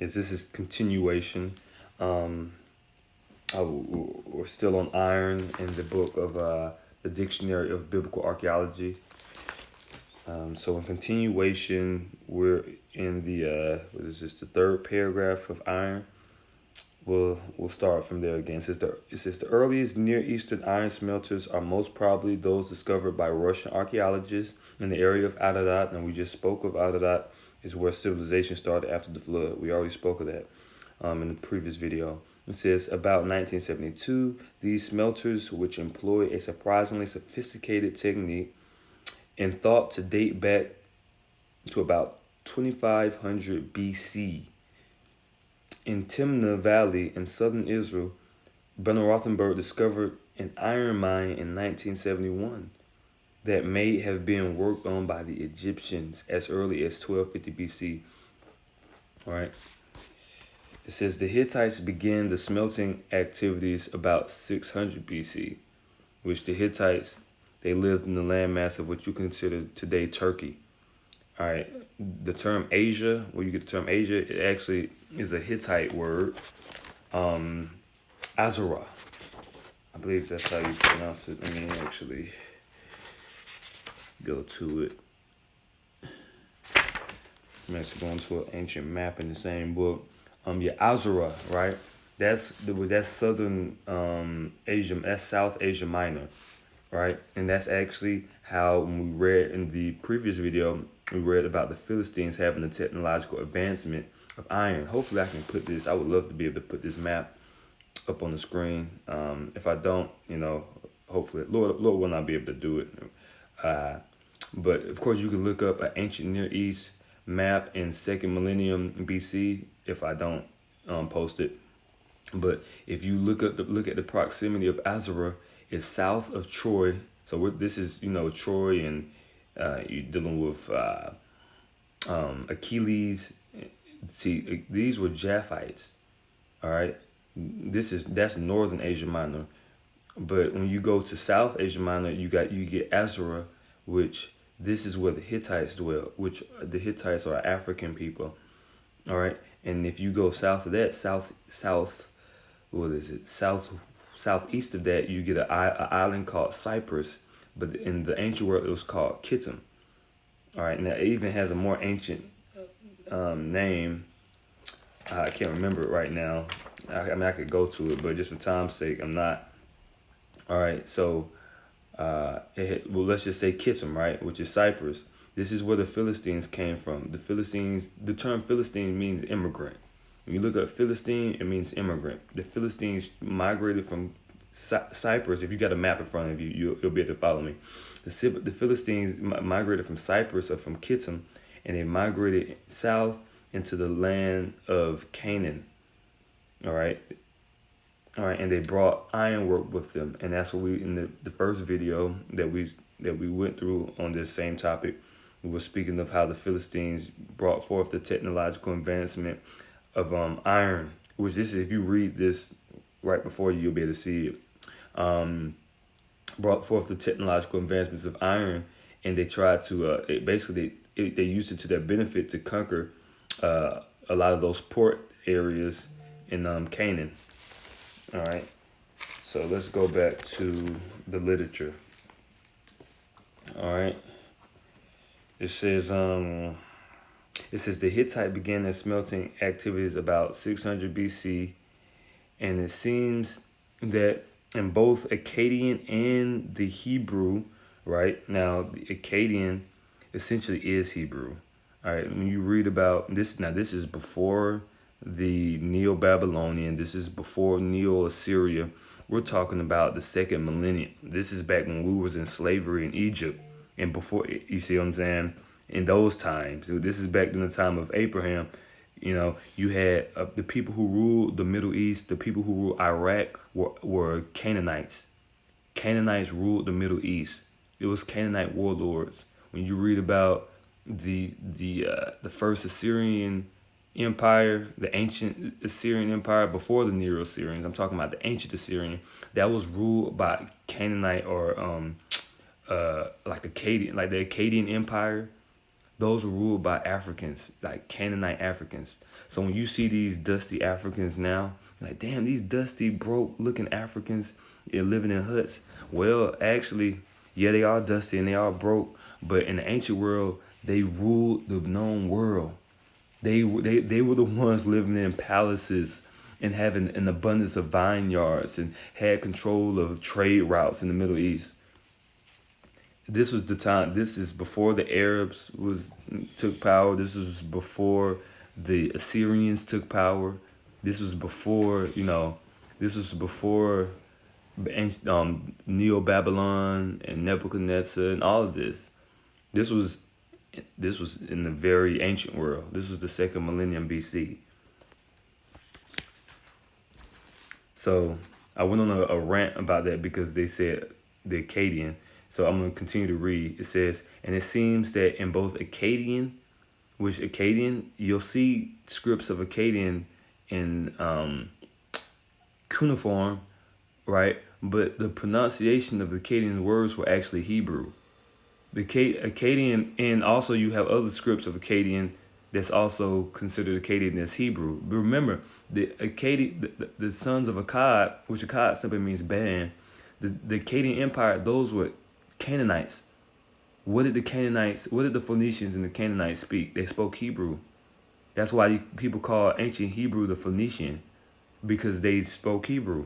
this is continuation. We're still on iron in the book of the Dictionary of Biblical Archaeology. So in continuation, we're in the what is this? The third paragraph of iron. We'll start from there again. It says the earliest Near Eastern iron smelters are most probably those discovered by Russian archaeologists in the area of Ararat, and we just spoke of Ararat is where civilization started after the flood. We already spoke of that in the previous video. It says about 1972, these smelters, which employ a surprisingly sophisticated technique and thought to date back to about 2500 BC, in Timna Valley in southern Israel, Brenner Rothenberg discovered an iron mine in 1971 that may have been worked on by the Egyptians as early as 1250 BC. All right. It says the Hittites began the smelting activities about 600 BC, which the Hittites, they lived in the landmass of what you consider today Turkey. All right. The term Asia, where you get the term Asia, it actually is a Hittite word. Azara. I believe that's how you pronounce it. Let me actually go to it. I'm actually going to an ancient map in the same book. Azara, right? That's southern Asia. That's South Asia Minor, right? And that's actually how, when we read in the previous video, we read about the Philistines having a technological advancement of iron. Hopefully I can put this, I would love to be able to put this map up on the screen. If I don't, hopefully, Lord will not be able to do it. But of course you can look up an ancient Near East map in 2nd millennium BC if I don't post it. But if you look at the proximity of Azara, it's south of Troy. So this is, Troy, and you're dealing with Achilles. See, these were Japhites. All right, that's northern Asia Minor. But when you go to South Asia Minor, you get Azara, which this is where the Hittites dwell, which the Hittites are African people. All right, and if you go south of that, southeast of that, you get an island called Cyprus, but in the ancient world it was called Kittim. All right, now it even has a more ancient name. I can't remember it right now. I could go to it, but just for time's sake, I'm not. All right, so let's just say Kittim, right, which is Cyprus. This is where the Philistines came from. The term Philistine means immigrant. When you look up Philistine, it means immigrant. The Philistines migrated from Cyprus. If you got a map in front of you, you'll be able to follow me. The Philistines migrated from Cyprus or from Kittim, and they migrated south into the land of Canaan. All right, and they brought ironwork with them, and that's what we, in the first video that we went through on this same topic, we were speaking of how the Philistines brought forth the technological advancement of iron, which this is, if you read this right before you'll be able to see it. Brought forth the technological advancements of iron, and they tried to they used it to their benefit to conquer a lot of those port areas in Canaan. All right, so let's go back to the literature. All right, it says the Hittite began their smelting activities about 600 BC, and it seems that in both Akkadian and the Hebrew, right? Now, the Akkadian essentially is Hebrew. All right, when you read about this, now this is before the Neo-Babylonian, this is before Neo-Assyria. We're talking about the 2nd millennium. This is back when we was in slavery in Egypt, and before, you see what I'm saying? In those times, this is back in the time of Abraham. You had the people who ruled the Middle East, the people who ruled Iraq were Canaanites. Canaanites ruled the Middle East. It was Canaanite warlords. When you read about the first Assyrian Empire, the ancient Assyrian Empire before the Neo-Assyrians, I'm talking about the ancient Assyrian, that was ruled by Canaanite or like Akkadian, like the Akkadian Empire. those were ruled by Africans, like Canaanite Africans. So when you see these dusty Africans now, like, damn, these dusty, broke looking Africans, they're living in huts. Well, actually, yeah, they are dusty and they are broke, but in the ancient world, they ruled the known world. They were the ones living in palaces and having an abundance of vineyards and had control of trade routes in the Middle East. This was the time. This is before the Arabs was took power. This was before the Assyrians took power. This was before, this was before Neo Babylon and Nebuchadnezzar and all of this. This was this was in the very ancient world. This was the second millennium BC. So I went on a rant about that because they said the Akkadian. So I'm going to continue to read. It says, and it seems that in both Akkadian, which Akkadian, you'll see scripts of Akkadian in cuneiform, right? But the pronunciation of the Akkadian words were actually Hebrew. The Akkadian, and also you have other scripts of Akkadian that's also considered Akkadian as Hebrew. But remember, the Akkadian, the sons of Akkad, which Akkad simply means band, the Akkadian Empire, those were Canaanites. What did the Phoenicians and the Canaanites speak? They spoke Hebrew. That's why people call ancient Hebrew the Phoenician, because they spoke Hebrew.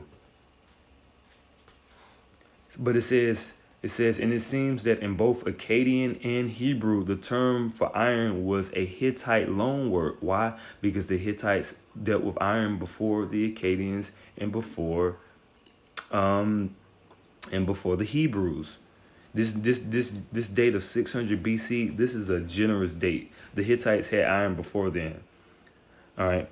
But it says, and it seems that in both Akkadian and Hebrew, the term for iron was a Hittite loanword. Why? Because the Hittites dealt with iron before the Akkadians and before the Hebrews. This date of 600 BC, this is a generous date. The Hittites had iron before then. All right.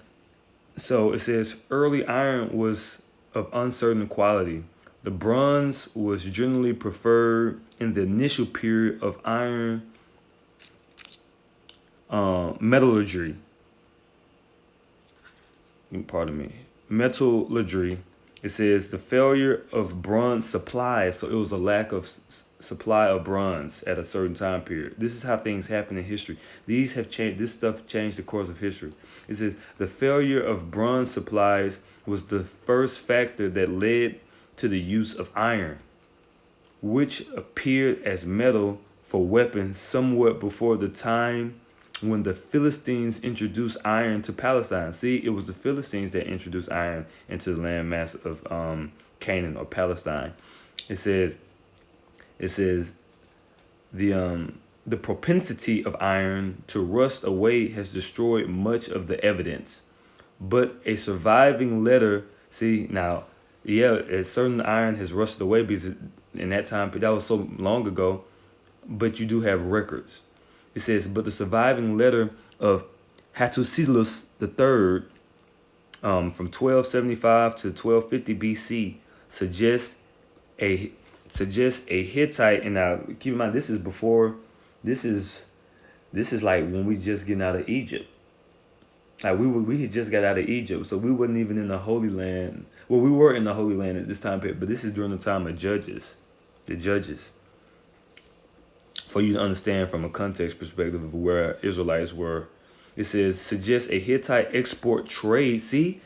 So it says early iron was of uncertain quality. The bronze was generally preferred in the initial period of iron metallurgy. Pardon me. Metallurgy. It says the failure of bronze supply. So it was a lack of supply of bronze at a certain time period. This is how things happen in history. These have changed. This stuff changed the course of history. It says the failure of bronze supplies was the first factor that led to the use of iron, which appeared as metal for weapons somewhat before the time when the Philistines introduced iron to Palestine. See, it was the Philistines that introduced iron into the landmass of Canaan or Palestine. It says the propensity of iron to rust away has destroyed much of the evidence, but a surviving letter. See now, yeah, a certain iron has rusted away because in that time that was so long ago, but you do have records. It says, but the surviving letter of Hattusilus III from 1275 to 1250 BC suggests a Hittite. And now keep in mind, this is before. This is like when we just getting out of Egypt. Like we had just got out of Egypt, so we wasn't even in the Holy Land. Well, we were in the Holy Land at this time period, but this is during the time of Judges, the Judges. For you to understand from a context perspective of where Israelites were, it says suggests a Hittite export trade. See,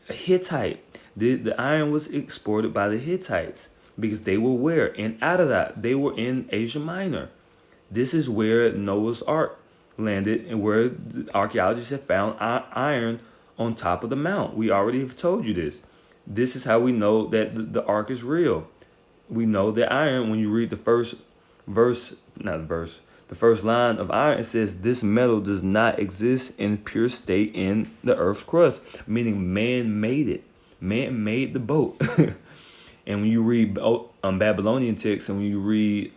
a Hittite. The iron was exported by the Hittites because they were where? In Ararat. They were in Asia Minor. This is where Noah's Ark landed and where the archaeologists have found iron on top of the mount. We already have told you this. This is how we know that the ark is real. We know that iron, when you read the first the first line of iron, it says this metal does not exist in pure state in the earth's crust, meaning man made it. Man made the boat. And when you read Babylonian texts and when you read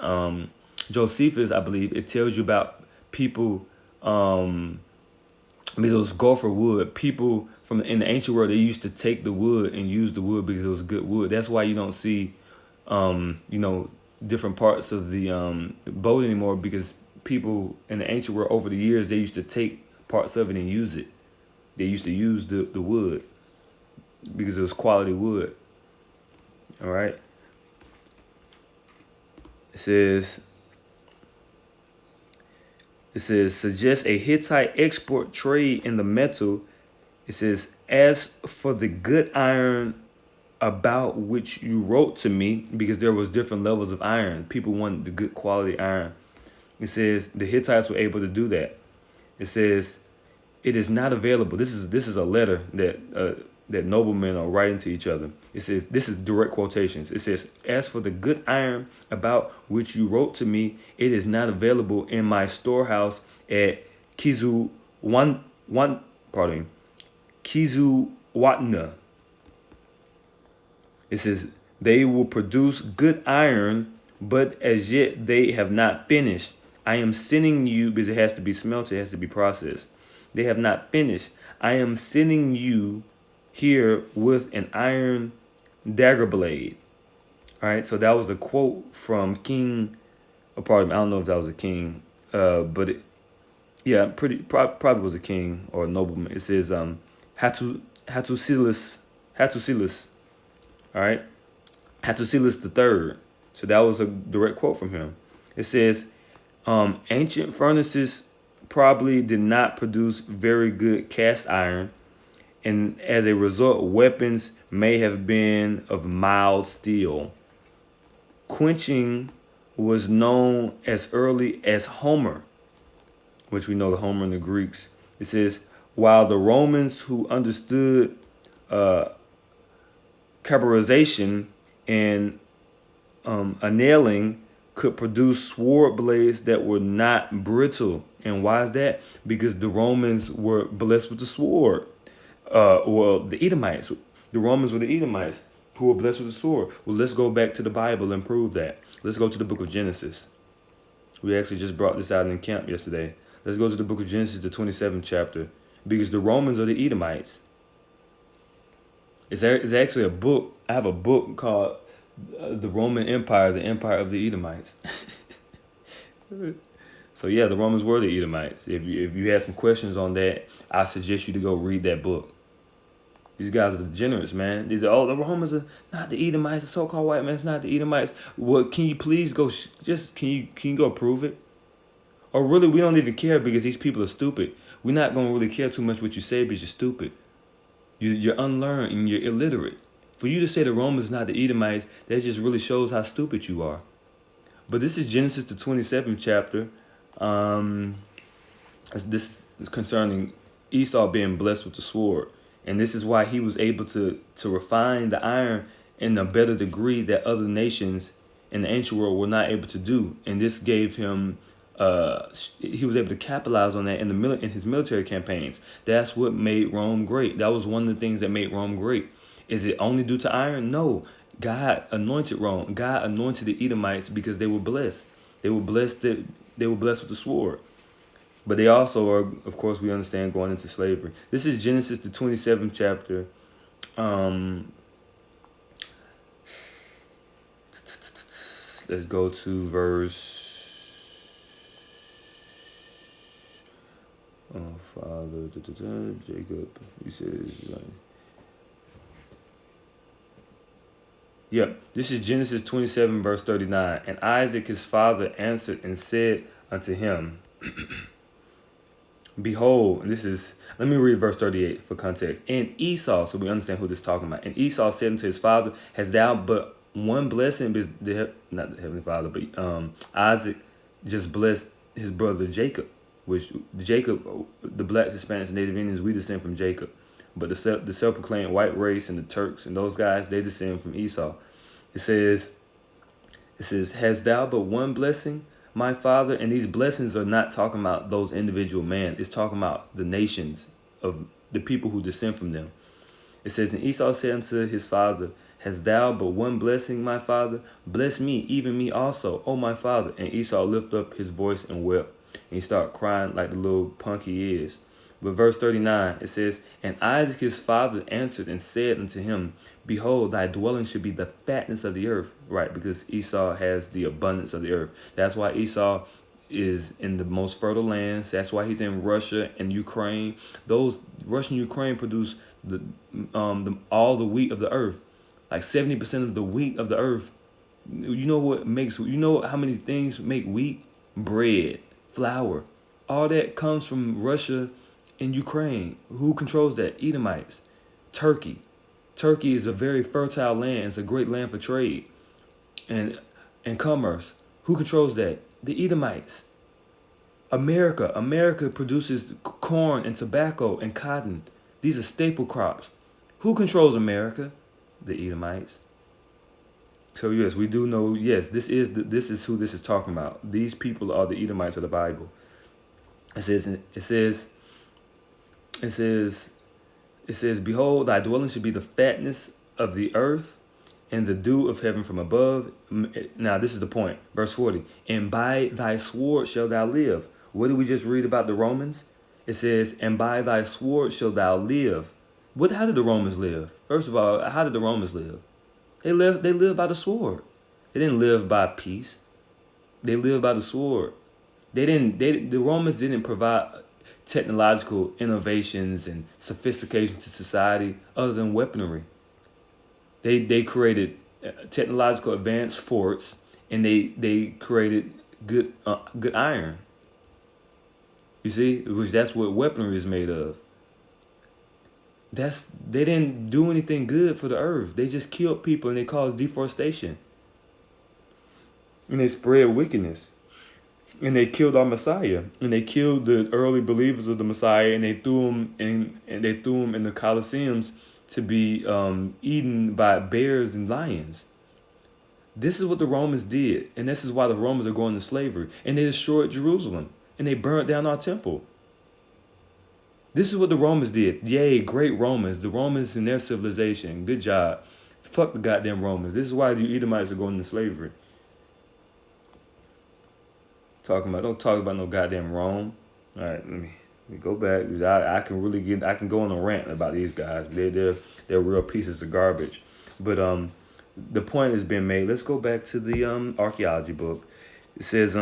Josephus, I believe, it tells you about people, those gopher wood. People in the ancient world, they used to take the wood and use the wood because it was good wood. That's why you don't see, different parts of the boat anymore, because people in the ancient world over the years, they used to take parts of it and use it. They used to use the wood because it was quality wood. All right. It It says, suggest a Hittite export trade in the metal. It says, as for the good iron about which you wrote to me, because there was different levels of iron. People wanted the good quality iron. It says the Hittites were able to do that. It says, it is not available. This is a letter that noblemen are writing to each other. It says, this is direct quotations. It says, as for the good iron about which you wrote to me, it is not available in my storehouse at Kizuwatna. It says, they will produce good iron, but as yet they have not finished. I am sending you, because it has to be smelted, it has to be processed. They have not finished. I am sending you here with an iron dagger blade. All right, so that was a quote from King, pardon me, I don't know if that was a king, but probably was a king or a nobleman. It says Hattusilus, all right, Hattusilus the third. So that was a direct quote from him. It says, ancient furnaces probably did not produce very good cast iron, and as a result, weapons may have been of mild steel. Quenching was known as early as Homer, which we know the Homer in the Greeks. It says, while the Romans, who understood carburization and annealing, could produce sword blades that were not brittle. And why is that? Because the Romans were blessed with the sword. The Edomites. The Romans were the Edomites who were blessed with the sword. Well, let's go back to the Bible and prove that. Let's go to the book of Genesis. We actually just brought this out in camp yesterday. Let's go to the book of Genesis, the 27th chapter. Because the Romans are the Edomites. It's actually a book. I have a book called The Roman Empire, the Empire of the Edomites. So yeah, the Romans were the Edomites. If you had some questions on that, I suggest you to go read that book. These guys are degenerates, man. These are, the Romans are not the Edomites. The so-called white man is not the Edomites. Well, can you please go? Can you go prove it? Or really, we don't even care because these people are stupid. We're not gonna really care too much what you say because you're stupid. You're unlearned and you're illiterate. For you to say the Romans not the Edomites, that just really shows how stupid you are. But this is Genesis the 27th chapter. This is concerning Esau being blessed with the sword. And this is why he was able to refine the iron in a better degree that other nations in the ancient world were not able to do. And this gave him, he was able to capitalize on that in his military campaigns. That's what made Rome great. That was one of the things that made Rome great. Is it only due to iron? No. God anointed Rome. God anointed the Edomites because they were blessed. They were blessed with the sword. But they also are, of course, we understand, going into slavery. This is Genesis, the 27th chapter. Let's go to verse. Oh, Father, Jacob. He says, this is Genesis 27, verse 39. And Isaac, his father, answered and said unto him, behold, let me read verse 38 for context. And Esau, so we understand who this is talking about. And Esau said unto his father, hast thou but one blessing? Because not the Heavenly Father, but Isaac just blessed his brother Jacob, which Jacob, the blacks, Hispanics, Native Indians, we descend from Jacob. But the self-proclaimed white race and the Turks and those guys, they descend from Esau. It says, hast thou but one blessing, my father? And these blessings are not talking about those individual men. It's talking about the nations of the people who descend from them. It says, and Esau said unto his father, hast thou but one blessing, my father? Bless me, even me also, O my father. And Esau lifted up his voice and wept. And he started crying like the little punk he is. But verse 39, it says, and Isaac his father answered and said unto him, behold, thy dwelling should be the fatness of the earth. Right, because Esau has the abundance of the earth. That's why Esau is in the most fertile lands. That's why he's in Russia and Ukraine. Those Russia and Ukraine produce all the wheat of the earth. Like 70% of the wheat of the earth. You know how many things make wheat? Bread, flour. All that comes from Russia and Ukraine. Who controls that? Edomites. Turkey. Turkey is a very fertile land. It's a great land for trade and commerce. Who controls that? The Edomites. America produces corn and tobacco and cotton. These are staple crops. Who controls America? The Edomites. So yes, we do know. Yes, this is who this is talking about. These people are the Edomites of the Bible. It says, "Behold, thy dwelling should be the fatness of the earth, and the dew of heaven from above." Now this is the point. Verse 40. "And by thy sword shalt thou live." What did we just read about the Romans? It says, "And by thy sword shalt thou live." How did the Romans live? First of all, how did the Romans live? They lived by the sword. They didn't live by peace. They lived by the sword. The Romans didn't provide technological innovations and sophistication to society other than weaponry. They created technological advanced forts, and they created good iron. You see, that's what weaponry is made of. They didn't do anything good for the earth. They just killed people and they caused deforestation. And they spread wickedness. And they killed our Messiah. And they killed the early believers of the Messiah, and they threw them in the Colosseums to be eaten by bears and lions. This is what the Romans did, and this is why the Romans are going to slavery. And they destroyed Jerusalem, and they burnt down our temple. This is what the Romans did. Yay, great Romans. The Romans and their civilization. Good job. Fuck the goddamn Romans. This is why you Edomites are going into slavery. Don't talk about no goddamn Rome. All right, let me go back. I can go on a rant about these guys. They're real pieces of garbage. But the point has been made. Let's go back to the archaeology book. It says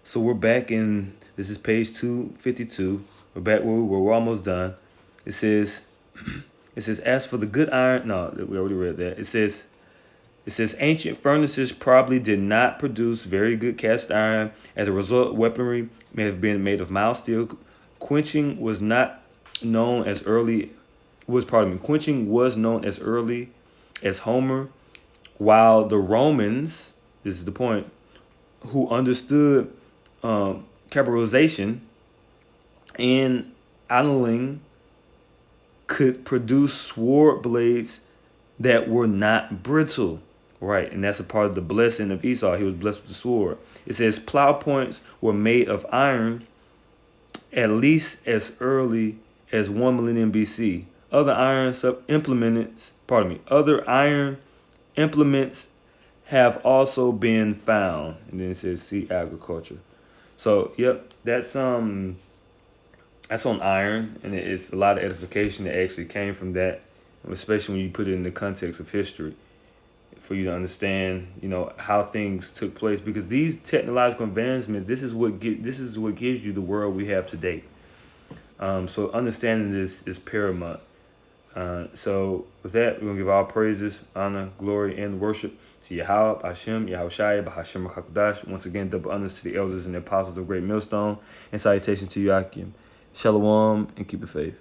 so we're back in, this is page 252. We're back where we were. We're almost done. It says, as for the good iron, no, we already read that. It says ancient furnaces probably did not produce very good cast iron. As a result, weaponry may have been made of mild steel. Quenching was known as early as Homer, while the Romans, this is the point, who understood capitalization and annealing, could produce sword blades that were not brittle. Right, and that's a part of the blessing of Esau. He was blessed with the sword. It says plow points were made of iron at least as early as 1 millennium BC. Other iron implements have also been found. And then it says see agriculture. So yep, that's on iron, and it's a lot of edification that actually came from that, especially when you put it in the context of history, for you to understand, how things took place. Because these technological advancements, this is what gives you the world we have today. So understanding this is paramount. So with that, we're gonna give all praises, honor, glory, and worship to Yahweh, Hashem, Yahushai, Bahashem Hakodash. Once again, double honors to the elders and the apostles of Great Millstone, and salutation to you, Akim. Shalom, and keep the faith.